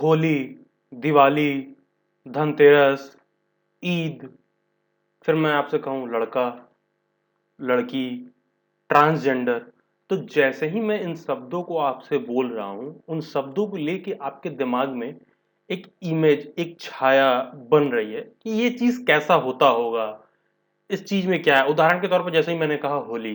होली, दिवाली, धनतेरस, ईद, फिर मैं आपसे कहूँ लड़का, लड़की, ट्रांसजेंडर। तो जैसे ही मैं इन शब्दों को आपसे बोल रहा हूँ, उन शब्दों को लेके आपके दिमाग में एक इमेज, एक छाया बन रही है कि ये चीज़ कैसा होता होगा, इस चीज़ में क्या है। उदाहरण के तौर पर जैसे ही मैंने कहा होली,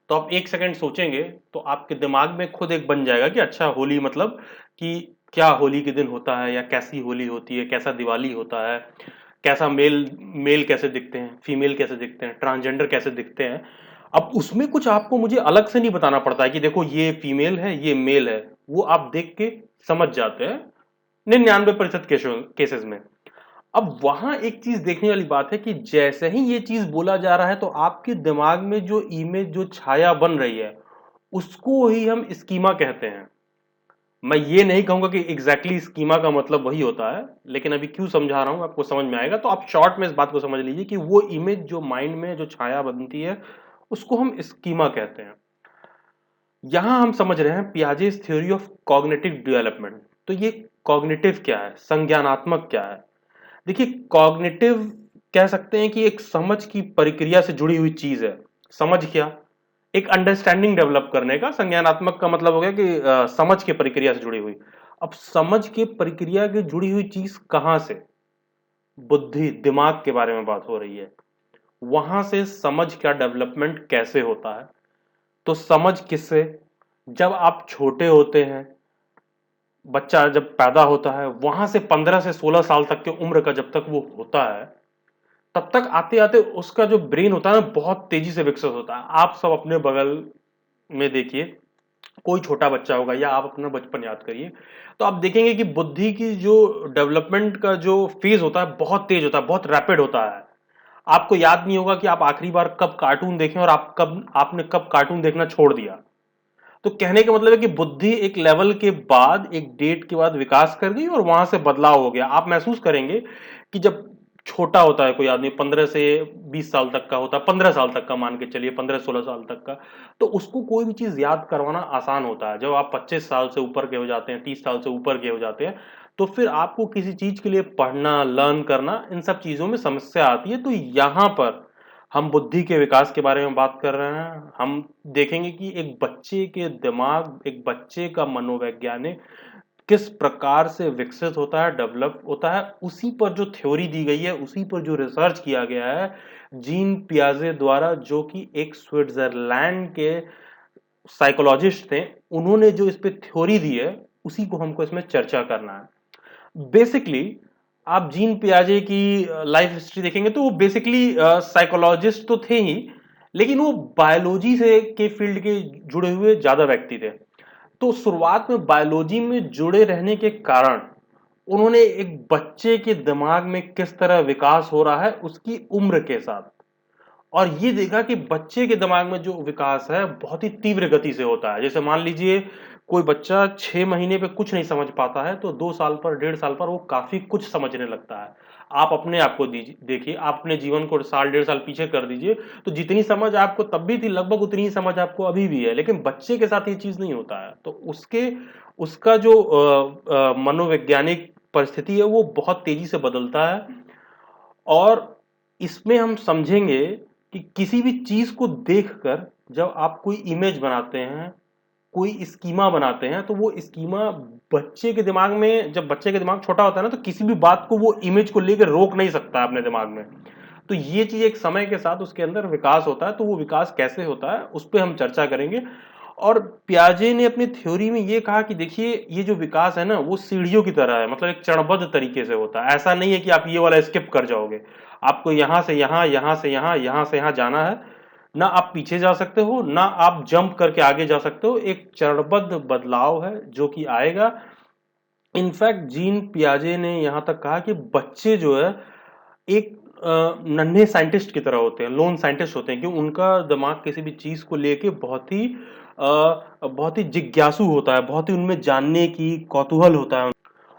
तो आप 1 सेकंड सोचेंगे तो आपके दिमाग में खुद एक बन जाएगा कि अच्छा होली मतलब कि क्या होली के दिन होता है या कैसी होली होती है, कैसा दिवाली होता है, कैसा मेल मेल कैसे दिखते हैं, फीमेल कैसे दिखते हैं, ट्रांसजेंडर कैसे दिखते हैं। अब उसमें कुछ आपको मुझे अलग से नहीं बताना पड़ता है कि देखो ये फीमेल है, ये मेल है। वो आप देख के समझ जाते हैं 99% केसेस में। अब वहां एक चीज देखने वाली बात है कि जैसे ही ये चीज बोला जा रहा है तो आपके दिमाग में जो इमेज, जो छाया बन रही है, उसको ही हम स्कीमा कहते हैं। मैं ये नहीं कहूंगा कि एग्जैक्टली स्कीमा का मतलब वही होता है, लेकिन अभी क्यों समझा रहा हूं आपको समझ में आएगा। तो आप शॉर्ट में इस बात को समझ लीजिए कि वो इमेज जो माइंड में जो छाया बनती है, उसको हम स्कीमा कहते हैं। यहां हम समझ रहे हैं Piaget's theory of cognitive development. तो ये कॉग्निटिव क्या है, संज्ञानात्मक क्या है? देखिए, कॉग्निटिव कह सकते हैं कि एक समझ की प्रक्रिया से जुड़ी हुई चीज है। समझ क्या? एक अंडरस्टैंडिंग डेवलप करने का। संज्ञानात्मक का मतलब हो गया कि समझ की प्रक्रिया से जुड़ी हुई। अब समझ की प्रक्रिया की जुड़ी हुई चीज कहां से? बुद्धि, दिमाग के बारे में बात हो रही है। वहां से समझ का डेवलपमेंट कैसे होता है? तो समझ किससे? जब आप छोटे होते हैं, बच्चा जब पैदा होता है, वहां से 15 से 16 साल तक की उम्र का जब तक वो होता है, तब तक आते आते उसका जो ब्रेन होता है ना, बहुत तेजी से विकसित होता है। आप सब अपने बगल में देखिए, कोई छोटा बच्चा होगा या आप अपना बचपन याद करिए, तो आप देखेंगे कि बुद्धि की जो डेवलपमेंट का जो फेज होता है बहुत तेज होता है, बहुत रैपिड होता है। आपको याद नहीं होगा कि आप आखिरी बार कब कार्टून देखें और आपने कब कार्टून देखना छोड़ दिया। तो कहने का मतलब है कि बुद्धि एक लेवल के बाद, एक डेट के बाद विकास कर गई और वहां से बदलाव हो गया। आप महसूस करेंगे कि जब छोटा होता है कोई आदमी, 15 से 20 साल तक का होता है, 15 साल तक का मान के चलिए, 15-16 साल तक का, तो उसको कोई भी चीज याद करवाना आसान होता है। जब आप 25 साल से ऊपर के हो जाते हैं, 30 साल से ऊपर के हो जाते हैं, तो फिर आपको किसी चीज के लिए पढ़ना, लर्न करना, इन सब चीजों में समस्या आती है। तो यहां पर हम बुद्धि के विकास के बारे में बात कर रहे हैं। हम देखेंगे कि एक बच्चे के दिमाग, एक बच्चे का मनोवैज्ञानिक किस प्रकार से विकसित होता है, डेवलप होता है। उसी पर जो थ्योरी दी गई है, उसी पर जो रिसर्च किया गया है जीन पियाजे द्वारा, जो कि एक स्विट्जरलैंड के साइकोलॉजिस्ट थे, उन्होंने जो इस पे थ्योरी दी है, उसी को हमको इसमें चर्चा करना है। बेसिकली आप जीन पियाजे की लाइफ हिस्ट्री देखेंगे तो वो बेसिकली साइकोलॉजिस्ट तो थे ही, लेकिन वो बायोलॉजी से के फील्ड के जुड़े हुए ज्यादा व्यक्ति थे। तो शुरुआत में बायोलॉजी में जुड़े रहने के कारण उन्होंने एक बच्चे के दिमाग में किस तरह विकास हो रहा है उसकी उम्र के साथ, और ये देखा कि बच्चे के दिमाग में जो विकास है बहुत ही तीव्र गति से होता है। जैसे मान लीजिए कोई बच्चा 6 महीने पे कुछ नहीं समझ पाता है, तो 2 साल पर, 1.5 साल पर वो काफी कुछ समझने लगता है। आप अपने आप को देखिए, आप अपने जीवन को साल, 1.5 साल पीछे कर दीजिए, तो जितनी समझ आपको तब भी थी, लगभग उतनी ही समझ आपको अभी भी है। लेकिन बच्चे के साथ ये चीज नहीं होता है, तो उसका जो मनोवैज्ञानिक परिस्थिति है वो बहुत तेजी से बदलता है। और इसमें हम समझेंगे कि किसी भी चीज को देखकर जब आप कोई इमेज बनाते हैं, कोई स्कीमा बनाते हैं, तो वो स्कीमा बच्चे के दिमाग में, जब बच्चे का दिमाग छोटा होता है ना, तो किसी भी बात को वो इमेज को लेकर रोक नहीं सकता है अपने दिमाग में। तो ये चीज एक समय के साथ उसके अंदर विकास होता है। तो वो विकास कैसे होता है उस पर हम चर्चा करेंगे। और पियाजे ने अपनी थ्योरी में ये कहा कि देखिए, ये जो विकास है ना, वो सीढ़ियों की तरह है, मतलब एक चरणबद्ध तरीके से होता है। ऐसा नहीं है कि आप ये वाला स्किप कर जाओगे, आपको यहां से यहां, यहां से यहां, यहां से यहां जाना है। ना आप पीछे जा सकते हो, ना आप जंप करके आगे जा सकते हो। एक चरणबद्ध बदलाव है जो कि आएगा। इनफैक्ट जीन पियाजे ने यहां तक कहा कि बच्चे जो है एक नन्हे साइंटिस्ट की तरह होते हैं, लोन साइंटिस्ट होते हैं, कि उनका दिमाग किसी भी चीज को लेके बहुत ही जिज्ञासु होता है, बहुत ही उनमें जानने की कौतूहल होता है।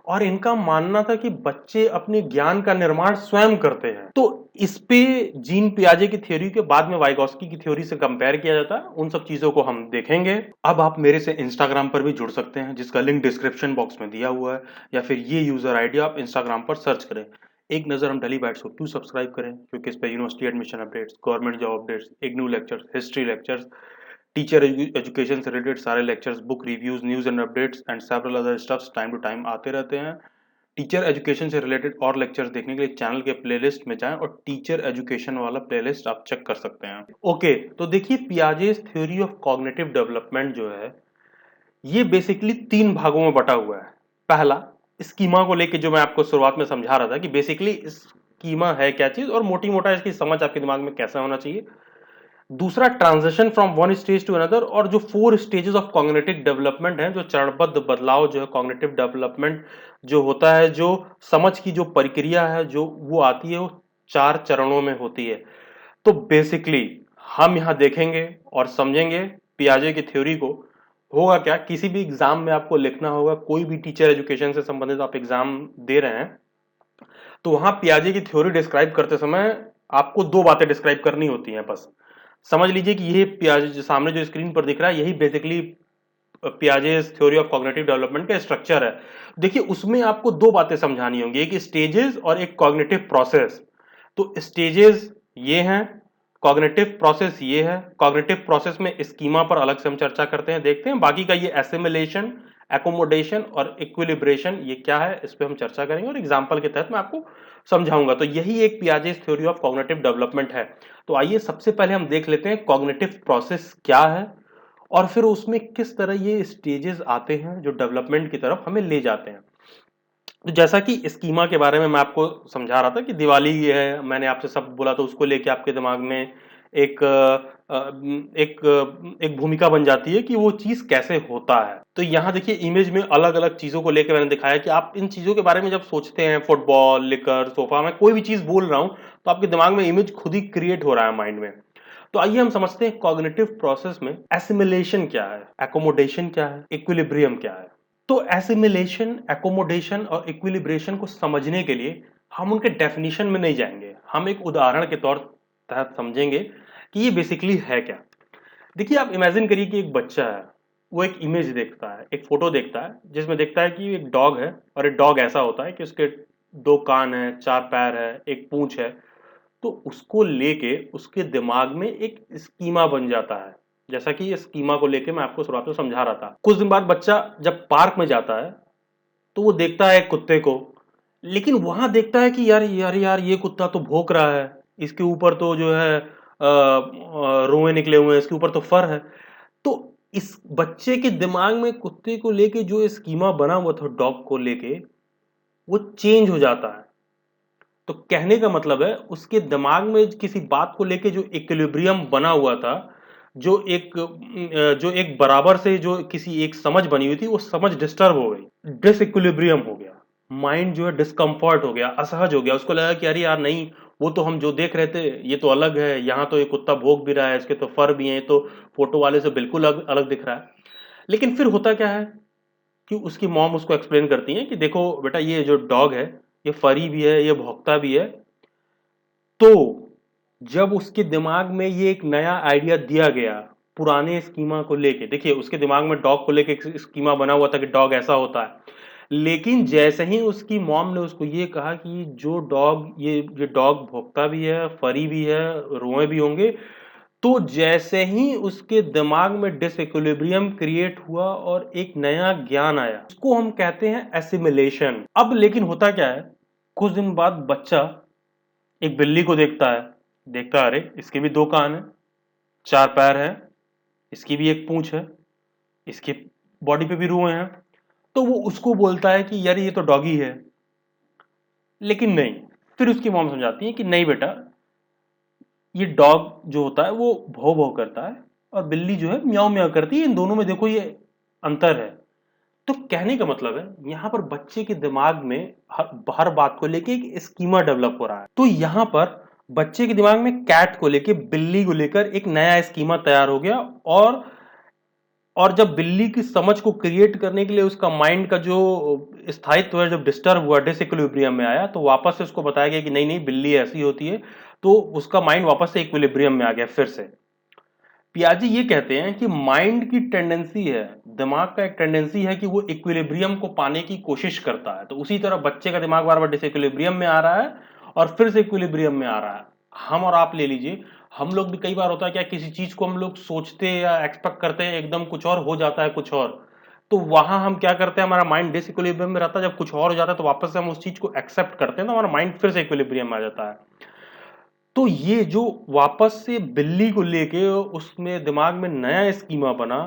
और इनका मानना था कि बच्चे अपने ज्ञान का निर्माण स्वयं करते हैं। तो इस पे जीन पियाजे की थ्योरी के बाद में वाइगोस्की की थ्योरी से कंपेयर किया जाता है, उन सब चीजों को हम देखेंगे। अब आप मेरे से इंस्टाग्राम पर भी जुड़ सकते हैं, जिसका लिंक डिस्क्रिप्शन बॉक्स में दिया हुआ है, या फिर ये यूजर आईडी आप इंस्टाग्राम पर सर्च करें। एक नजर हम डेली बाइट्स को क्यों सब्सक्राइब करें, क्योंकि इस पर university admission updates, government job updates, IGNOU lectures, history lectures, teacher education से रिलेटेड सारे lectures, book reviews, news and updates and several other stuffs time to time आते रहते हैं। टीचर एजुकेशन से रिलेटेड और लेक्चर्स देखने के लिए चैनल के प्लेलिस्ट में जाएं और टीचर एजुकेशन वाला प्लेलिस्ट आप चेक कर सकते हैं। ओके, तो देखिए Piaget's theory of cognitive development जो है ये बेसिकली 3 भागों में बटा हुआ है। पहला, स्कीमा को लेके जो मैं आपको शुरुआत में समझा रहा था कि बेसिकली स्कीमा है क्या चीज और मोटी मोटा इसकी समझ आपके दिमाग में कैसा होना चाहिए। दूसरा, transition from one stage to another, और जो 4 स्टेजेस ऑफ कॉग्निटिव डेवलपमेंट है, जो चरणबद्ध बदलाव जो है कॉग्निटिव डेवलपमेंट जो होता है, जो समझ की जो प्रक्रिया है जो वो आती है, वो 4 चरणों में होती है। तो बेसिकली हम यहाँ देखेंगे और समझेंगे पियाजे की थ्योरी को। होगा क्या, किसी भी एग्जाम में आपको लिखना होगा, कोई भी टीचर एजुकेशन से संबंधित आप एग्जाम दे रहे हैं, तो वहां पियाजे की थ्योरी डिस्क्राइब करते समय आपको 2 बातें डिस्क्राइब करनी होती हैं बस। समझ लीजिए कि ये पियाजे जो सामने जो स्क्रीन पर दिख रहा है, यही basically Piaget's theory of cognitive development का स्ट्रक्चर है। देखिए उसमें आपको 2 बातें समझानी होंगी, एक स्टेजेस और एक कॉग्निटिव प्रोसेस। तो स्टेजेस ये हैं, कॉग्निटिव प्रोसेस ये है। कॉग्निटिव प्रोसेस में स्कीमा पर अलग से हम चर्चा करते हैं, देखते हैं। बाकी का ये एसिमिलेशन, एकोमोडेशन और इक्विलिब्रेशन ये क्या है, इस पे हम चर्चा करेंगे और एग्जांपल के तहत मैं आपको समझाऊंगा। तो यही एक Piaget's theory of cognitive development है। तो आइए सबसे पहले हम देख लेते हैं कॉग्निटिव प्रोसेस क्या है, और फिर उसमें किस तरह ये स्टेजेस आते हैं जो डेवलपमेंट की तरफ हमें ले जाते हैं। तो जैसा कि स्कीमा के बारे में मैं आपको समझा रहा था कि दिवाली ये है, मैंने आपसे सब बोला, तो उसको लेके आपके दिमाग में एक एक भूमिका बन जाती है कि वो चीज कैसे होता है। तो यहाँ देखिए इमेज में अलग अलग चीजों को लेकर मैंने दिखाया कि आप इन चीजों के बारे में जब सोचते हैं, फुटबॉल, लिकर, सोफा, मैं कोई भी चीज बोल रहा हूं तो आपके दिमाग में इमेज खुद ही क्रिएट हो रहा है माइंड में। तो आइए हम समझते हैं कॉग्निटिव प्रोसेस में एसिमिलेशन क्या है, एकोमोडेशन क्या है, इक्विलिब्रियम क्या है। तो एसिमिलेशन, एकोमोडेशन और इक्विलिब्रेशन को समझने के लिए हम उनके डेफिनेशन में नहीं जाएंगे, हम एक उदाहरण के तौर तहत समझेंगे कि ये बेसिकली है क्या। देखिए आप इमेजिन करिए कि एक बच्चा है, वो एक इमेज देखता है, एक फोटो देखता है जिसमें देखता है कि एक डॉग है, और एक डॉग ऐसा होता है कि उसके 2 कान है, 4 पैर है, एक पूंछ है। तो उसको लेके उसके दिमाग में एक स्कीमा बन जाता है, जैसा कि ये स्कीमा को लेके मैं आपको शुरुआत में समझा रहा था। कुछ दिन बाद बच्चा जब पार्क में जाता है तो वो देखता है एक कुत्ते को, लेकिन वहां देखता है कि यार यार यार ये कुत्ता तो भौंक रहा है, इसके ऊपर तो जो है रोए निकले हुए हैं, इसके ऊपर तो फर है। तो इस बच्चे के दिमाग में कुत्ते को लेके जो स्कीमा बना हुआ था डॉग को लेके, वो चेंज हो जाता है। तो कहने का मतलब है उसके दिमाग में किसी बात को लेके जो इक्विलिब्रियम बना हुआ था, जो एक बराबर से जो किसी एक समझ बनी हुई थी, वो समझ डिस्टर्ब हो गई, डिसइक्विलिब्रियम हो गया। माइंड जो है डिस्कम्फर्ट हो गया, असहज हो गया, उसको लगा कि अरे यार नहीं, वो तो हम जो देख रहे थे ये तो अलग है, यहाँ तो ये कुत्ता भौंक भी रहा है, इसके तो फर भी हैं, ये तो फोटो वाले से बिल्कुल अलग अलग दिख रहा है। लेकिन फिर होता क्या है कि उसकी मॉम उसको एक्सप्लेन करती है कि देखो बेटा, ये जो डॉग है ये फरी भी है, ये भौंकता भी है। तो जब उसके दिमाग में ये एक नया आइडिया दिया गया पुराने स्कीमा को लेके, देखिए उसके दिमाग में डॉग को लेके एक स्कीमा बना हुआ था कि डॉग ऐसा होता है, लेकिन जैसे ही उसकी मॉम ने उसको ये कहा कि जो डॉग ये डॉग भौंकता भी है, फरी भी है, रोए भी होंगे, तो जैसे ही उसके दिमाग में डिसइक्विलिब्रियम क्रिएट हुआ और एक नया ज्ञान आया, उसको हम कहते हैं एसिमिलेशन। अब लेकिन होता क्या है, कुछ दिन बाद बच्चा एक बिल्ली को देखता है, देखता है अरे इसके भी 2 कान है, 4 पैर है, इसकी भी एक पूंछ है, इसके बॉडी पे भी रुए हैं। तो वो उसको बोलता है कि यार ये तो डॉगी है। लेकिन नहीं, फिर उसकी मॉम समझाती है कि नहीं बेटा, ये डॉग जो होता है वो भौ भौ करता है, और बिल्ली जो है म्याऊं म्याऊं करती है, इन दोनों में देखो ये अंतर है। तो कहने का मतलब है यहाँ पर बच्चे के दिमाग में हर बात को लेके एक स्कीमा डेवलप हो रहा है। तो यहाँ पर बच्चे के दिमाग में कैट को लेके, बिल्ली को लेकर एक नया स्कीमा तैयार हो गया, और और जब बिल्ली की समझ को क्रिएट करने के लिए उसका माइंड का जो स्थायित्व है जब डिस्टर्ब हुआ, डिसइक्विलिब्रियम में आया, तो वापस से उसको बताया गया कि नहीं नहीं बिल्ली ऐसी होती है, तो उसका माइंड वापस से इक्विलिब्रियम में आ गया फिर से। पियाजी ये कहते हैं कि माइंड की टेंडेंसी है, दिमाग का एक टेंडेंसी है कि वो इक्विलिब्रियम को पाने की कोशिश करता है। तो उसी तरह बच्चे का दिमाग बार बार डिसइक्विलिब्रियम में आ रहा है और फिर से इक्विलिब्रियम में आ रहा है। हम और आप ले लीजिए, हम लोग भी कई बार होता है क्या, किसी चीज को हम लोग सोचते या एक्सपेक्ट करते हैं, एकदम कुछ और हो जाता है कुछ और। तो वहां हम क्या करते हैं, हमारा माइंड डिसइक्विलिब्रियम में रहता है, जब कुछ और हो जाता है तो वापस से हम उस चीज को एक्सेप्ट करते हैं तो हमारा माइंड फिर से इक्विलिब्रियम में आ जाता है। तो ये जो वापस से बिल्ली को लेके उसमें दिमाग में नया स्कीमा बना,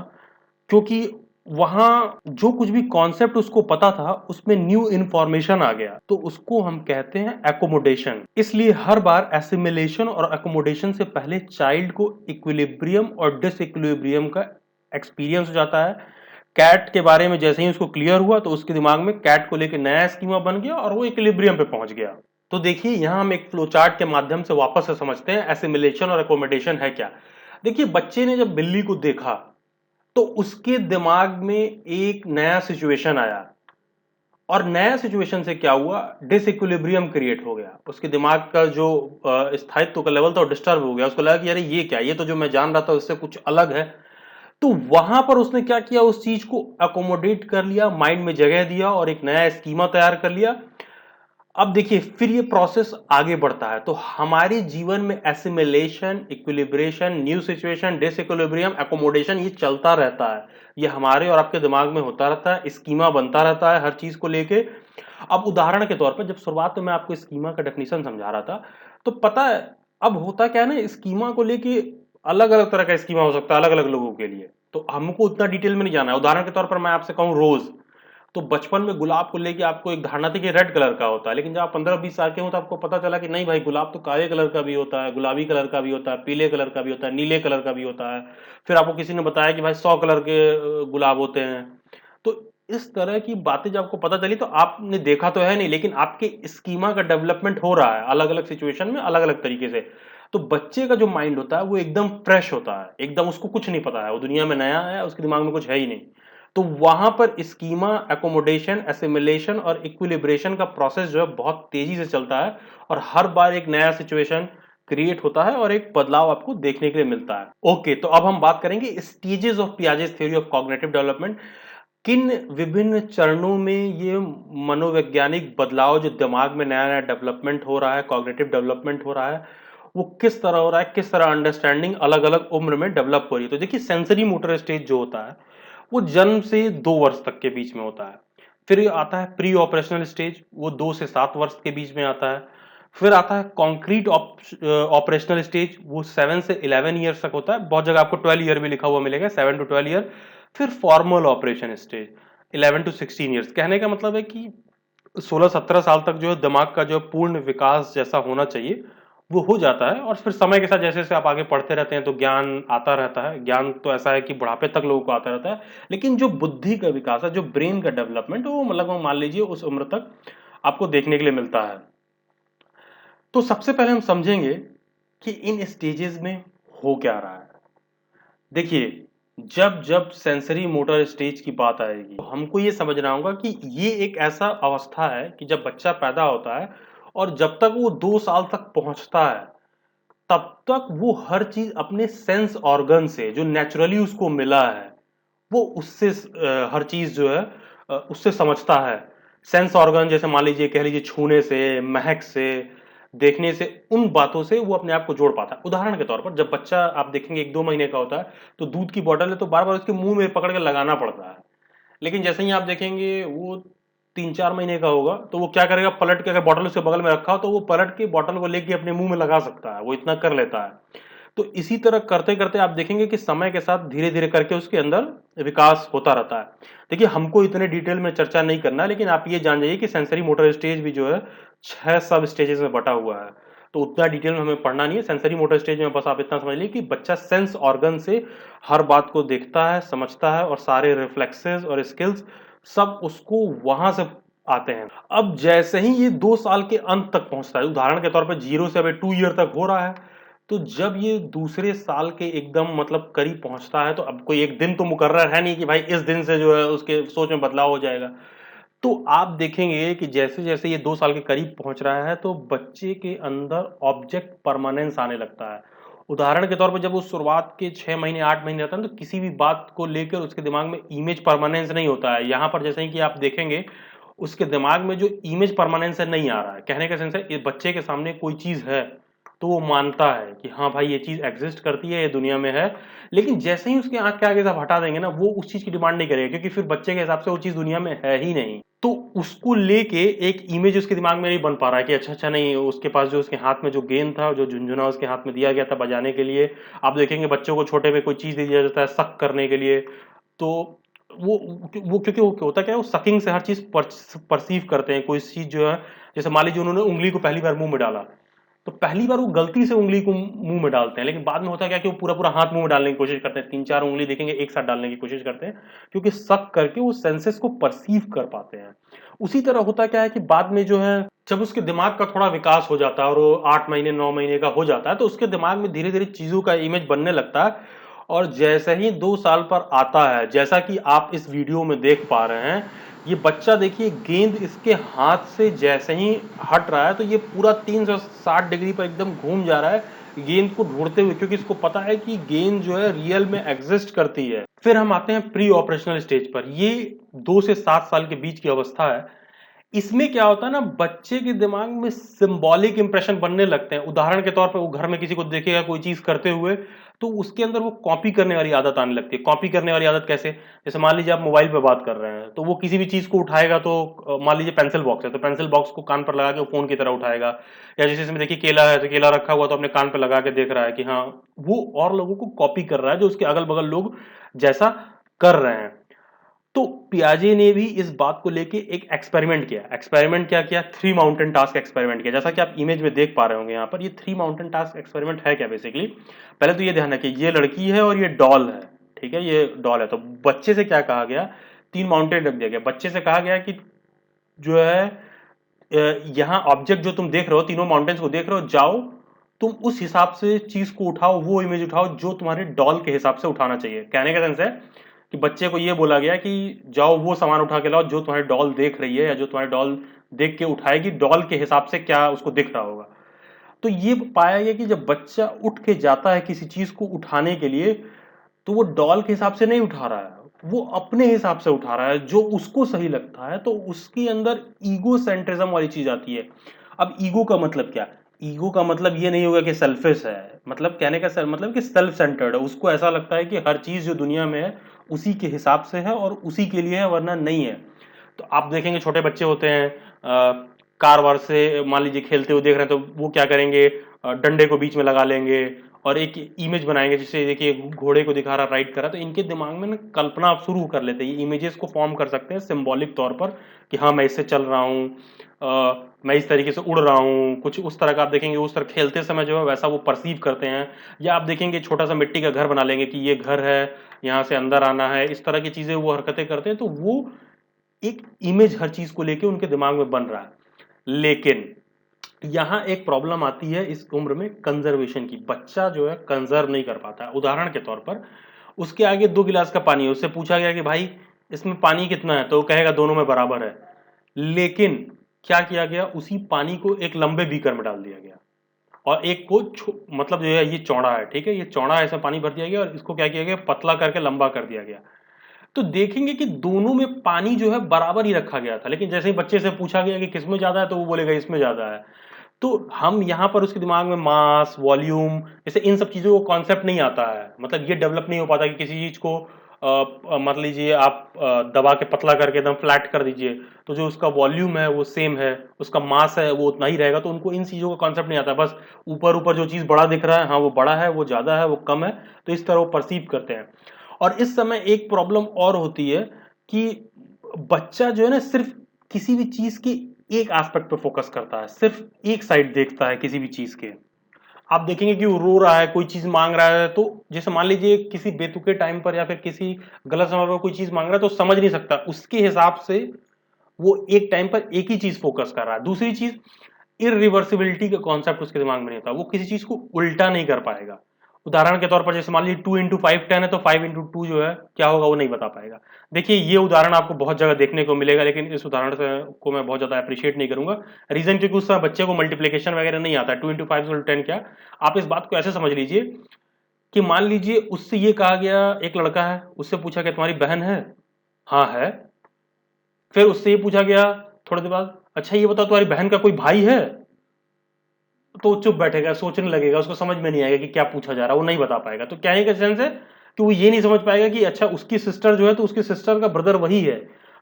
क्योंकि वहां जो कुछ भी कॉन्सेप्ट उसको पता था उसमें न्यू इंफॉर्मेशन आ गया, तो उसको हम कहते हैं एकोमोडेशन। इसलिए हर बार एसिमिलेशन और एकोमोडेशन से पहले चाइल्ड को इक्विलिब्रियम और डिसइक्विलिब्रियम का एक्सपीरियंस हो जाता है। कैट के बारे में जैसे ही उसको क्लियर हुआ तो उसके दिमाग में कैट को लेकर नया स्कीमा बन गया और वो इक्विलिब्रियम पे पहुंच गया। तो देखिए यहां हम एक फ्लो चार्ट के माध्यम से वापस से समझते हैं एसिमिलेशन और एकोमोडेशन है क्या। देखिए बच्चे ने जब बिल्ली को देखा तो उसके दिमाग में एक नया सिचुएशन आया, और नया सिचुएशन से क्या हुआ, डिसइक्विलिब्रियम क्रिएट हो गया। उसके दिमाग का जो स्थायित्व का लेवल था वो डिस्टर्ब हो गया। उसको लगा कि अरे ये क्या, ये तो जो मैं जान रहा था उससे कुछ अलग है। तो वहां पर उसने क्या किया, उस चीज को अकोमोडेट कर लिया, माइंड में जगह दिया और एक नया स्कीमा तैयार कर लिया। अब देखिए फिर ये प्रोसेस आगे बढ़ता है। तो हमारे जीवन में assimilation, equilibration, new situation, disequilibrium, accommodation, ये चलता रहता है। ये हमारे और आपके दिमाग में होता रहता है, स्कीमा बनता रहता है हर चीज को लेके। अब उदाहरण के तौर पर जब शुरुआत में मैं आपको स्कीमा का डेफिनेशन समझा रहा था, तो पता है अब होता क्या है ना, स्कीमा को लेके अलग अलग तरह का स्कीमा हो सकता है अलग अलग लोगों के लिए। तो हमको उतना डिटेल में नहीं जाना है। उदाहरण के तौर पर मैं आपसे कहूँ रोज, तो बचपन में गुलाब को लेके आपको एक धारणा थी कि रेड कलर का होता है, लेकिन जब आप 15-20 साल के हो तो आपको पता चला कि नहीं भाई, गुलाब तो काले कलर का भी होता है, गुलाबी कलर का भी होता है, पीले कलर का भी होता है, नीले कलर का भी होता है। फिर आपको किसी ने बताया कि भाई 100 कलर के गुलाब होते हैं। तो इस तरह की बातें जब आपको पता चली तो आपने देखा तो है नहीं, लेकिन आपके स्कीमा का डेवलपमेंट हो रहा है अलग अलग सिचुएशन में अलग अलग तरीके से। तो बच्चे का जो माइंड होता है वो एकदम फ्रेश होता है, एकदम उसको कुछ नहीं पता है, वो दुनिया में नया है, उसके दिमाग में कुछ है ही नहीं। तो वहां पर स्कीमा, एकोमोडेशन, एसिमिलेशन और इक्विलिब्रेशन का प्रोसेस जो है बहुत तेजी से चलता है, और हर बार एक नया सिचुएशन क्रिएट होता है और एक बदलाव आपको देखने के लिए मिलता है। ओके, तो अब हम बात करेंगे stages of Piaget's theory of cognitive development. किन विभिन्न चरणों में ये मनोवैज्ञानिक बदलाव जो दिमाग में नया नया डेवलपमेंट हो रहा है, कॉग्निटिव डेवलपमेंट हो रहा है, वो किस तरह हो रहा है, किस तरह अंडरस्टैंडिंग अलग अलग उम्र में डेवलप हो रही है। तो देखिए सेंसरी मोटर स्टेज जो होता है वो जन्म से 2 वर्ष तक के बीच में होता है। फिर आता है प्री ऑपरेशनल स्टेज, वो 2 से 7 वर्ष के बीच में आता है। फिर आता है कॉन्क्रीट ऑपरेशनल स्टेज, वो 7 से 11 ईयर्स तक होता है। बहुत जगह आपको 12 ईयर भी लिखा हुआ मिलेगा, 7 to 12 ईयर। फिर formal operation stage 11 to 16 years. कहने का मतलब है कि 16-17 साल तक जो है दिमाग का जो पूर्ण विकास जैसा होना चाहिए वो हो जाता है। और फिर समय के साथ जैसे जैसे आप आगे पढ़ते रहते हैं तो ज्ञान आता रहता है। ज्ञान तो ऐसा है कि बुढ़ापे तक लोगों को आता रहता है, लेकिन जो बुद्धि का विकास है, जो ब्रेन का डेवलपमेंट, वो मतलब मान लीजिए उस उम्र तक आपको देखने के लिए मिलता है। तो सबसे पहले हम समझेंगे कि इन स्टेजेस में हो क्या रहा है। देखिए जब जब सेंसरी मोटर स्टेज की बात आएगी तो हमको ये समझना होगा कि ये एक ऐसा अवस्था है कि जब बच्चा पैदा होता है और जब तक वो 2 साल तक पहुंचता है, तब तक वो हर चीज अपने सेंस ऑर्गन से जो नेचुरली उसको मिला है, वो उससे हर चीज जो है उससे समझता है। सेंस ऑर्गन जैसे मान लीजिए, कह लीजिए छूने से, महक से, देखने से, उन बातों से वो अपने आप को जोड़ पाता है। उदाहरण के तौर पर जब बच्चा आप देखेंगे 1-2 महीने का होता है तो दूध की बोतल है तो बार बार उसके मुंह में पकड़ के लगाना पड़ता है। लेकिन जैसे ही आप देखेंगे वो 3-4 महीने का होगा तो वो क्या करेगा, पलट के, अगर बॉटल उसके बगल में रखा हो तो वो पलट के बॉटल को लेके अपने मुंह में लगा सकता है, वो इतना कर लेता है। तो इसी तरह करते करते आप देखेंगे कि समय के साथ धीरे धीरे करके उसके अंदर विकास होता रहता है। देखिए हमको इतने डिटेल में चर्चा नहीं करना है, लेकिन आप ये जान जाइए कि सेंसरी मोटर स्टेज भी जो है 6 सब स्टेजेस में बटा हुआ है। तो उतना डिटेल में हमें पढ़ना नहीं है। सेंसरी मोटर स्टेज में बस आप इतना समझ लीजिए कि बच्चा सेंस ऑर्गन से हर बात को देखता है, समझता है, और सारे रिफ्लेक्सेस और स्किल्स सब उसको वहां से आते हैं। अब जैसे ही ये 2 साल के अंत तक पहुंचता है, उदाहरण के तौर पर 0 से अभी 2 ईयर तक हो रहा है, तो जब ये दूसरे साल के एकदम मतलब करीब पहुँचता है, तो अब कोई एक दिन तो मुकर्रर है नहीं कि भाई इस दिन से जो है उसके सोच में बदलाव हो जाएगा। तो आप देखेंगे कि जैसे-जैसे ये 2 साल के करीब पहुँच रहा है, तो बच्चे के अंदर ऑब्जेक्ट परमानेंस आने लगता है। उदाहरण के तौर पे जब वो शुरुआत के 6 महीने, 8 महीने रहता है ना, तो किसी भी बात को लेकर उसके दिमाग में इमेज परमानेंस नहीं होता है। यहाँ पर जैसे ही कि आप देखेंगे, उसके दिमाग में जो इमेज परमानेंस है, नहीं आ रहा है। कहने का सेंस है, ये बच्चे के सामने कोई चीज़ है, तो वो मानता है कि हाँ भाई, ये चीज़ एक्ज़िस्ट करती है, ये दुनिया में है। लेकिन जैसे ही उसकी आँख के आगे से आप हटा देंगे ना, वो उस चीज़ की डिमांड नहीं करेगा, क्योंकि फिर बच्चे के हिसाब से वो चीज़ दुनिया में है ही नहीं। तो उसको लेके एक इमेज उसके दिमाग में नहीं बन पा रहा है कि अच्छा नहीं, उसके पास जो उसके हाथ में जो गेंद था, जो झुनझुना उसके हाथ में दिया गया था बजाने के लिए, आप देखेंगे बच्चों को छोटे में कोई चीज़ दे दिया जाता है शक करने के लिए, तो वो क्योंकि वो होता क्या है, वो सकिंग से हर चीज़ परसीव करते हैं। कोई चीज़ जो है, जैसे मान लीजिए उन्होंने उँगली को पहली बार मुँह में डाला, तो पहली बार वो गलती से उँगली को मुँह में डालते हैं, लेकिन बाद में होता क्या है कि वो पूरा-पूरा हाथ मुँह में डालने की कोशिश करते हैं। 3-4 उँगली देखेंगे एक साथ डालने की कोशिश करते हैं, क्योंकि शक करके वो सेंसेस को परसीव कर पाते हैं। उसी तरह होता क्या है कि बाद में जो है, जब उसके दिमाग का थोड़ा विकास हो जाता है और वो 8 महीने 9 महीने का हो जाता है, तो उसके दिमाग में धीरे-धीरे चीज़ों का इमेज बनने लगता है। और जैसे ही 2 साल पर आता है, जैसा कि आप इस वीडियो में देख पा रहे हैं, ये बच्चा देखिए गेंद इसके हाथ से जैसे ही हट रहा है, तो ये पूरा 360 डिग्री पर एकदम घूम जा रहा है गेंद को ढूंढते हुए, क्योंकि इसको पता है कि गेंद जो है रियल में एग्जिस्ट करती है। फिर हम आते हैं प्री ऑपरेशनल स्टेज पर। ये 2 से 7 साल के बीच की अवस्था है। इसमें क्या होता है ना, बच्चे के दिमाग में सिंबॉलिक इंप्रेशन बनने लगते हैं। उदाहरण के तौर पे वो घर में किसी को देखेगा कोई चीज़ करते हुए, तो उसके अंदर वो कॉपी करने वाली आदत आने लगती है। कॉपी करने वाली आदत कैसे? जैसे मान लीजिए आप मोबाइल पे बात कर रहे हैं, तो वो किसी भी चीज़ को उठाएगा, तो मान लीजिए पेंसिल बॉक्स है, तो पेंसिल बॉक्स को कान पर लगा के वो फ़ोन की तरह उठाएगा। या जैसे इसमें देखिए केला है, तो केला रखा हुआ तो अपने कान पे लगा के देख रहा है कि हाँ, वो और लोगों को कॉपी कर रहा है, जो उसके अगल-बगल लोग जैसा कर रहे हैं। तो पियाजे ने भी इस बात को लेके एक एक्सपेरिमेंट किया। एक्सपेरिमेंट क्या किया? 3 माउंटेन टास्क एक्सपेरिमेंट किया। जैसा कि आप इमेज में देख पा रहे होंगे यहाँ पर, ये 3 माउंटेन टास्क एक्सपेरिमेंट है क्या बेसिकली? पहले तो ये ध्यान रखिए, ये लड़की है और ये डॉल है, ठीक है? ये डॉल है। तो बच्चे से क्या कहा गया? 3 माउंटेन रख दिया गया। बच्चे से कहा गया कि जो है यहाँ ऑब्जेक्ट जो तुम देख रहे हो, तीनों माउंटेन्स को देख रहे हो, जाओ तुम उस हिसाब से चीज़ को उठाओ, वो इमेज उठाओ जो तुम्हारे डॉल के हिसाब से उठाना चाहिए। कहने का सेंस है कि बच्चे को ये बोला गया कि जाओ वो सामान उठा के लाओ जो तुम्हारी डॉल देख रही है, या जो तुम्हारी डॉल देख के उठाएगी, डॉल के हिसाब से क्या उसको दिख रहा होगा। तो ये पाया गया कि जब बच्चा उठ के जाता है किसी चीज़ को उठाने के लिए, तो वो डॉल के हिसाब से नहीं उठा रहा है, वो अपने हिसाब से उठा रहा है, जो उसको सही लगता है। तो उसके अंदर ईगो सेंट्रिज्म वाली चीज़ आती है। अब ईगो का मतलब क्या? ईगो का मतलब ये नहीं होगा कि सेल्फिश है, मतलब कहने का मतलब कि सेल्फ सेंटर्ड है। उसको ऐसा लगता है कि हर चीज़ जो दुनिया में है, उसी के हिसाब से है और उसी के लिए है, वरना नहीं है। तो आप देखेंगे छोटे बच्चे होते हैं, कार वार से मान लीजिए खेलते हुए देख रहे हैं, तो वो क्या करेंगे, डंडे को बीच में लगा लेंगे और एक इमेज बनाएंगे, जिससे देखिए घोड़े को दिखा रहा, राइड कर रहा, तो इनके दिमाग में ना कल्पना आप शुरू कर लेते हैं, ये इमेजेस को फॉर्म कर सकते हैं सिंबॉलिक तौर पर कि हाँ मैं इससे चल रहा हूँ, मैं इस तरीके से उड़ रहा हूँ, कुछ उस तरह का आप देखेंगे। उस तरह खेलते समय जो है वैसा वो परसीव करते हैं। या आप देखेंगे छोटा सा मिट्टी का घर बना लेंगे कि ये घर है, यहाँ से अंदर आना है, इस तरह की चीजें वो हरकतें करते हैं। तो वो एक इमेज हर चीज को लेके उनके दिमाग में बन रहा है। लेकिन यहाँ एक प्रॉब्लम आती है इस उम्र में कंजर्वेशन की। बच्चा जो है कंजर्व नहीं कर पाता है। उदाहरण के तौर पर उसके आगे 2 गिलास का पानी है, उससे पूछा गया कि भाई इसमें पानी कितना है, तो वो कहेगा दोनों में बराबर है। लेकिन क्या किया गया, उसी पानी को एक लंबे बीकर में डाल दिया गया और एक को मतलब जो है ये चौड़ा है, ठीक है, ये चौड़ा है, ऐसा पानी भर दिया गया और इसको क्या किया गया, पतला करके लंबा कर दिया गया। तो देखेंगे कि दोनों में पानी जो है बराबर ही रखा गया था, लेकिन जैसे ही बच्चे से पूछा गया कि किसमें ज्यादा है, तो वो बोलेगा इसमें ज्यादा है। तो हम यहाँ पर उसके दिमाग में मास, वॉल्यूम, जैसे इन सब चीज़ों को कॉन्सेप्ट नहीं आता है। मतलब ये डेवलप नहीं हो पाता कि किसी चीज़ को मान लीजिए आप दबा के पतला करके एकदम फ्लैट कर दीजिए, तो जो उसका वॉल्यूम है वो सेम है, उसका मास है वो उतना ही रहेगा। तो उनको इन चीज़ों का कॉन्सेप्ट नहीं आता। बस ऊपर ऊपर जो चीज़ बड़ा दिख रहा है, हाँ वो बड़ा है, वो ज़्यादा है, वो कम है, तो इस तरह वो परसीव करते हैं। और इस समय एक प्रॉब्लम और होती है कि बच्चा जो है ना, सिर्फ किसी भी चीज़ की एक एस्पेक्ट पे फोकस करता है, सिर्फ एक साइड देखता है किसी भी चीज के। आप देखेंगे कि वो रो रहा है, कोई चीज मांग रहा है, तो जैसे मान लीजिए किसी बेतुके टाइम पर या फिर किसी गलत समय पर कोई चीज मांग रहा है, तो समझ नहीं सकता, उसके हिसाब से वो एक टाइम पर एक ही चीज फोकस कर रहा है। दूसरी चीज, इरिवर्सिबिलिटी का कॉन्सेप्ट उसके दिमाग में नहीं था, वो किसी चीज को उल्टा नहीं कर पाएगा। उदाहरण के तौर पर जैसे मान लीजिए 2 into 5 10 है, तो 5 into 2 जो है क्या होगा वो नहीं बता पाएगा। देखिए ये उदाहरण आपको बहुत जगह देखने को मिलेगा, लेकिन इस उदाहरण से को मैं बहुत ज्यादा अप्रिशिएट नहीं करूंगा। रीजन क्योंकि उस समय बच्चे को मल्टीप्लीकेशन वगैरह नहीं आता है। 2 into 5 10 क्या, आप इस बात को ऐसे समझ लीजिए कि मान लीजिए उससे ये कहा गया, एक लड़का है, उससे पूछा कि तुम्हारी बहन है, हाँ है। फिर उससे ये पूछा गया थोड़ी देर बाद, अच्छा ये बताओ तुम्हारी बहन का कोई भाई है, तो चुप बैठेगा, सोचने लगेगा, उसको समझ में नहीं आएगा कि क्या पूछा जा रहा है, वो नहीं बता पाएगा। तो क्या ही का सेंस है कि वो ये नहीं समझ पाएगा कि अच्छा उसकी सिस्टर जो है तो उसकी सिस्टर का ब्रदर वही है।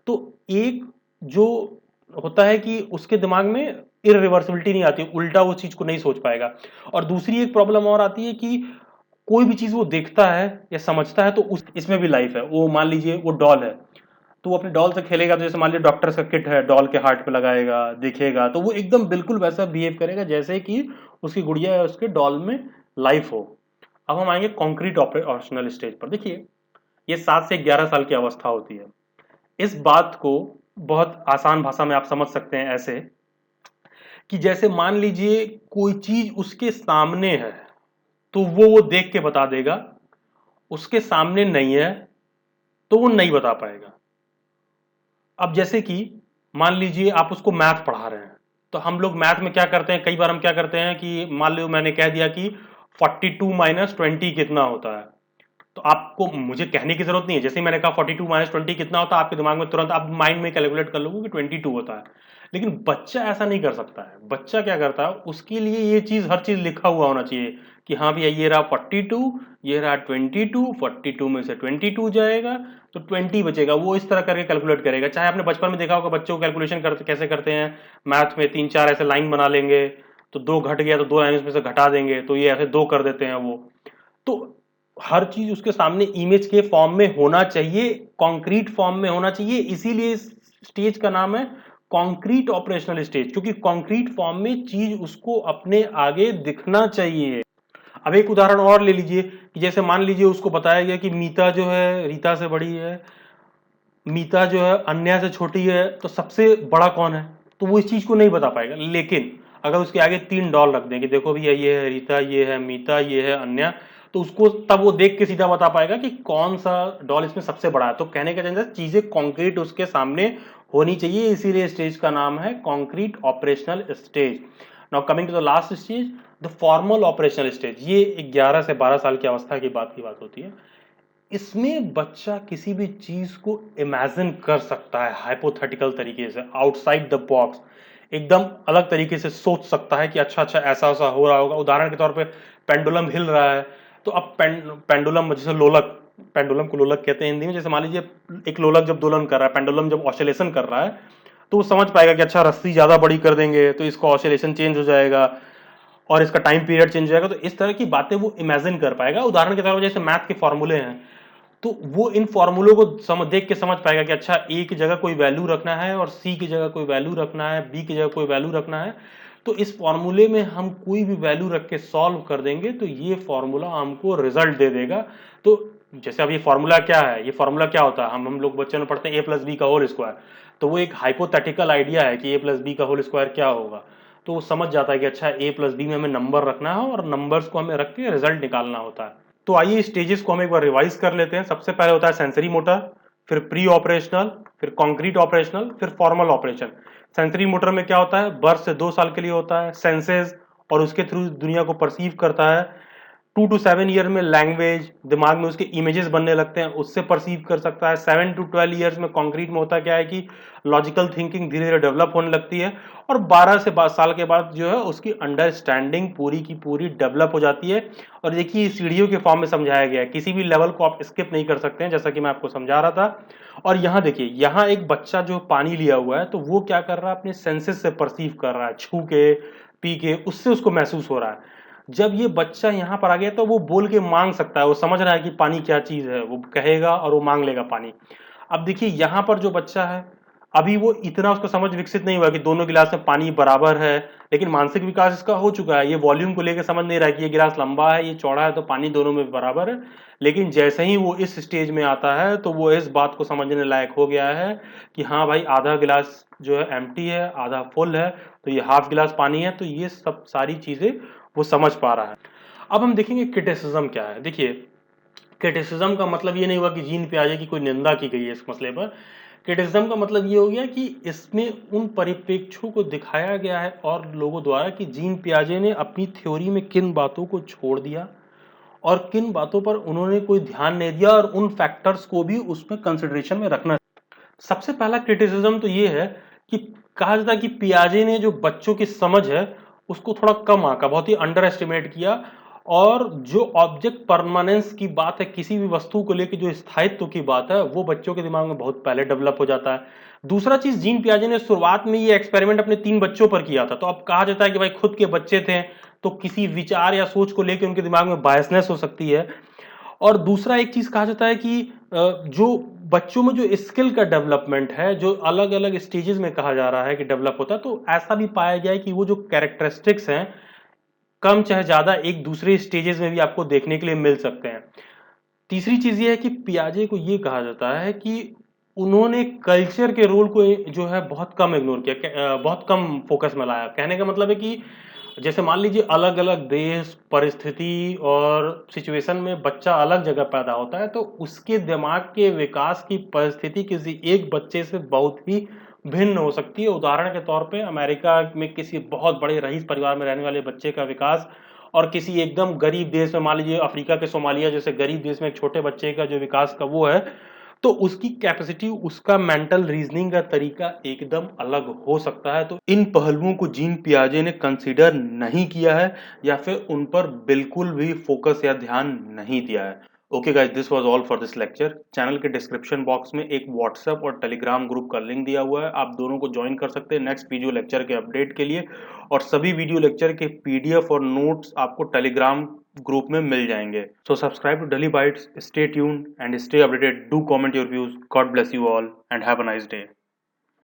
तो एक जो होता है कि उसके दिमाग में इरिवर्सिबिलिटी नहीं आती, उल्टा वो चीज को नहीं सोच पाएगा। और दूसरी एक प्रॉब्लम और आती है कि कोई भी चीज वो देखता है या समझता है तो इसमें भी लाइफ है। वो मान लीजिए वो डॉल है, तो वो अपने डॉल से खेलेगा, तो जैसे मान लीजिए डॉक्टर का किट है, डॉल के हार्ट पे लगाएगा, देखेगा, तो वो एकदम बिल्कुल वैसा बिहेव करेगा जैसे कि उसकी गुड़िया या उसके डॉल में लाइफ हो। अब हम आएंगे कॉन्क्रीट ऑपरेशनल स्टेज पर। देखिए ये 7 से 11 साल की अवस्था होती है। इस बात को बहुत आसान भाषा में आप समझ सकते हैं ऐसे कि जैसे मान लीजिए कोई चीज उसके सामने है तो वो देख के बता देगा, उसके सामने नहीं है तो वो नहीं बता पाएगा। अब जैसे कि मान लीजिए आप उसको मैथ पढ़ा रहे हैं, तो हम लोग मैथ में क्या करते हैं, कई बार हम क्या करते हैं कि मान लो मैंने कह दिया कि 42 - 20 कितना होता है, तो आपको मुझे कहने की जरूरत नहीं है, जैसे ही मैंने कहा 42 - 20 कितना होता है, आपके दिमाग में तुरंत आप माइंड में कैलकुलेट कर लोगे कि 22 होता है। लेकिन बच्चा ऐसा नहीं कर सकता है। बच्चा क्या करता है, उसके लिए ये चीज, हर चीज लिखा हुआ होना चाहिए कि हाँ भैया ये रहा 42, ये रहा 22, 42 में से 22 जाएगा तो 20 बचेगा। वो इस तरह करके कैलकुलेट करेगा। चाहे आपने बचपन में देखा होगा बच्चों को कैलकुलेशन करते कैसे करते हैं, मैथ में 3 4 ऐसे लाइन बना लेंगे, तो 2 घट गया तो 2 लाइन उसमें से घटा देंगे, तो ये ऐसे 2 कर देते हैं वो। तो हर चीज उसके सामने इमेज के फॉर्म में होना चाहिए, कॉन्क्रीट फॉर्म में होना चाहिए। इसीलिए इस स्टेज का नाम है कॉन्क्रीट ऑपरेशनल स्टेज, क्योंकि कॉन्क्रीट फॉर्म में चीज उसको अपने आगे दिखना चाहिए। अब एक उदाहरण और ले लीजिए कि जैसे मान लीजिए उसको बताया गया कि मीता जो है रीता से बड़ी है, मीता जो है अन्या से छोटी है, तो सबसे बड़ा कौन है, तो वो इस चीज को नहीं बता पाएगा। लेकिन अगर उसके आगे 3 डॉल रख दें कि देखो भैया ये है रीता, ये है मीता, ये है अन्या, तो उसको तब वो देख के सीधा बता पाएगा कि कौन सा डॉल इसमें सबसे बड़ा है। तो कहने का मतलब चीजें कॉन्क्रीट उसके सामने होनी चाहिए, इसीलिए स्टेज का नाम है concrete operational stage. Now coming to the last stage, the formal operational stage. ये 11 से 12 साल की अवस्था की बात होती है। इसमें बच्चा किसी भी चीज को इमेजिन कर सकता है हाइपोथेटिकल तरीके से, आउटसाइड द बॉक्स, एकदम अलग तरीके से सोच सकता है कि अच्छा अच्छा ऐसा ऐसा हो रहा होगा। उदाहरण के तौर पे पेंडुलम हिल रहा है, तो अब पेंडुलम जैसे लोलक, पेंडुलम को लोलक कहते हैं हिंदी में। जैसे मान लीजिए एक लोलक जब दोलन कर रहा है, पेंडुलम जब ऑसिलेशन कर रहा है, तो वो समझ पाएगा कि अच्छा रस्सी ज्यादा बड़ी कर देंगे तो इसका ऑसिलेशन चेंज हो जाएगा और इसका टाइम पीरियड चेंज हो जाएगा। तो इस तरह की बातें वो इमेजिन कर पाएगा। उदाहरण के तौर पर जैसे मैथ के फॉर्मूले हैं, तो वो इन फॉर्मूलों को देख के समझ पाएगा कि अच्छा ए की जगह कोई वैल्यू रखना है और सी की जगह कोई वैल्यू रखना है, बी की जगह कोई वैल्यू रखना है। तो इस फॉर्मूले में हम कोई भी वैल्यू रख के सॉल्व कर देंगे तो ये फॉर्मूला हमको रिजल्ट दे देगा। तो जैसे अब ये फॉर्मूला क्या है, ये फॉर्मूला क्या होता है, हम लोग बच्चों में पढ़ते हैं a+b का होल स्क्वायर। तो वो एक हाइपोथेटिकल आइडिया है कि a+b का होल स्क्वायर क्या होगा। तो वो समझ जाता है कि अच्छा a+b में हमें नंबर रखना है और नंबर्स को हमें रख के रिजल्ट निकालना होता है। तो आइए स्टेजेस को हम एक बार रिवाइज कर लेते हैं। सबसे पहले होता है सेंसरी मोटर, फिर प्री ऑपरेशनल, फिर कॉन्क्रीट ऑपरेशनल, फिर फॉर्मल ऑपरेशन। सेंसरी मोटर में क्या होता है, बर्थ से 2 साल के लिए होता है, सेंसेस और उसके थ्रू दुनिया को परसीव करता है। 2 to 7 ईयर में लैंग्वेज, दिमाग में उसके इमेजेस बनने लगते हैं, उससे परसीव कर सकता है। 7 to 12 ईयर्स में कॉन्क्रीट में होता क्या है कि लॉजिकल थिंकिंग धीरे धीरे डेवलप होने लगती है। और 12 साल के बाद जो है उसकी अंडरस्टैंडिंग पूरी की पूरी डेवलप हो जाती है। और देखिए सीढ़ियों के फॉर्म में समझाया गया है, किसी भी लेवल को आप स्किप नहीं कर सकते हैं, जैसा कि मैं आपको समझा रहा था। और यहाँ देखिए, यहाँ एक बच्चा जो पानी लिया हुआ है, तो वो क्या कर रहा है, अपने सेंसेस से परसीव कर रहा है, छू के, पी के, उससे उसको महसूस हो रहा है। जब ये बच्चा यहाँ पर आ गया तो वो बोल के मांग सकता है, वो समझ रहा है कि पानी क्या चीज है, वो कहेगा और वो मांग लेगा पानी। अब देखिए यहाँ पर जो बच्चा है, अभी वो इतना उसका समझ विकसित नहीं हुआ कि दोनों गिलास में पानी बराबर है, लेकिन मानसिक विकास इसका हो चुका है। ये वॉल्यूम को लेकर समझ नहीं रहा है कि ये गिलास लंबा है, ये चौड़ा है, तो पानी दोनों में बराबर है। लेकिन जैसे ही वो इस स्टेज में आता है तो वो इस बात को समझने लायक हो गया है कि हाँ भाई, आधा गिलास जो है एम्प्टी है, आधा फुल है, तो ये हाफ गिलास पानी है। तो ये सब सारी चीजें वो समझ पा रहा है। अब हम देखेंगे क्रिटिसिज्म क्या है। देखिए, क्रिटिसिज्म का मतलब ये नहीं हुआ कि जीन पियाजे की कोई निंदा की गई है इस मसले पर। क्रिटिसिज्म का मतलब ये हो गया कि इसमें उन परिप्रेक्ष्यों को दिखाया गया है और लोगों द्वारा कि जीन पियाजे ने अपनी थ्योरी में किन बातों को छोड़ दिया और किन बातों पर उन्होंने कोई ध्यान नहीं दिया, और उन फैक्टर्स को भी उसमें कंसिडरेशन में रखना। सबसे पहला क्रिटिसिज्म तो ये है कि कहा जाता है कि पियाजे ने जो बच्चों की समझ है उसको थोड़ा कम आंका, बहुत ही अंडर एस्टिमेट किया। और जो ऑब्जेक्ट परमानेंस की बात है, किसी भी वस्तु को लेकर जो स्थायित्व की बात है, वो बच्चों के दिमाग में बहुत पहले डेवलप हो जाता है। दूसरा चीज, जीन पियाजे ने शुरुआत में ये एक्सपेरिमेंट अपने 3 बच्चों पर किया था। तो अब कहा जाता है कि भाई खुद के बच्चे थे तो किसी विचार या सोच को लेकर उनके दिमाग में बायसनेस हो सकती है। और दूसरा एक चीज कहा जाता है कि जो बच्चों में जो स्किल का डेवलपमेंट है, जो अलग अलग स्टेजेस में कहा जा रहा है कि डेवलप होता है, तो ऐसा भी पाया गया है कि वो जो कैरेक्टरिस्टिक्स हैं, कम चाहे ज्यादा एक दूसरे स्टेजेस में भी आपको देखने के लिए मिल सकते हैं। तीसरी चीज ये है कि पियाजे को ये कहा जाता है कि उन्होंने कल्चर के रोल को जो है बहुत कम इग्नोर किया, बहुत कम फोकस में लाया। कहने का मतलब है कि जैसे मान लीजिए अलग अलग देश, परिस्थिति और सिचुएशन में बच्चा अलग जगह पैदा होता है, तो उसके दिमाग के विकास की परिस्थिति किसी एक बच्चे से बहुत ही भिन्न हो सकती है। उदाहरण के तौर पे अमेरिका में किसी बहुत बड़े रईस परिवार में रहने वाले बच्चे का विकास और किसी एकदम गरीब देश में, मान लीजिए अफ्रीका के सोमालिया जैसे गरीब देश में एक छोटे बच्चे का जो विकास का वो है, तो उसकी कैपेसिटी, उसका मेंटल रीजनिंग का तरीका एकदम अलग हो सकता है। तो इन पहलुओं को जीन पियाजे ने कंसीडर नहीं किया है या फिर उन पर बिल्कुल भी फोकस या ध्यान नहीं दिया है। Okay guys, this was all for this lecture. Channel के डिस्क्रिप्शन बॉक्स में एक व्हाट्सएप और टेलीग्राम ग्रुप का लिंक दिया हुआ है, आप दोनों को ज्वाइन कर सकते हैं नेक्स्ट वीडियो लेक्चर के अपडेट के लिए। और सभी वीडियो लेक्चर के पीडीएफ और नोट्स आपको टेलीग्राम ग्रुप में मिल जाएंगे। So subscribe to Daily Bytes, stay tuned and stay updated. Do comment your views. God bless you all and have a nice day.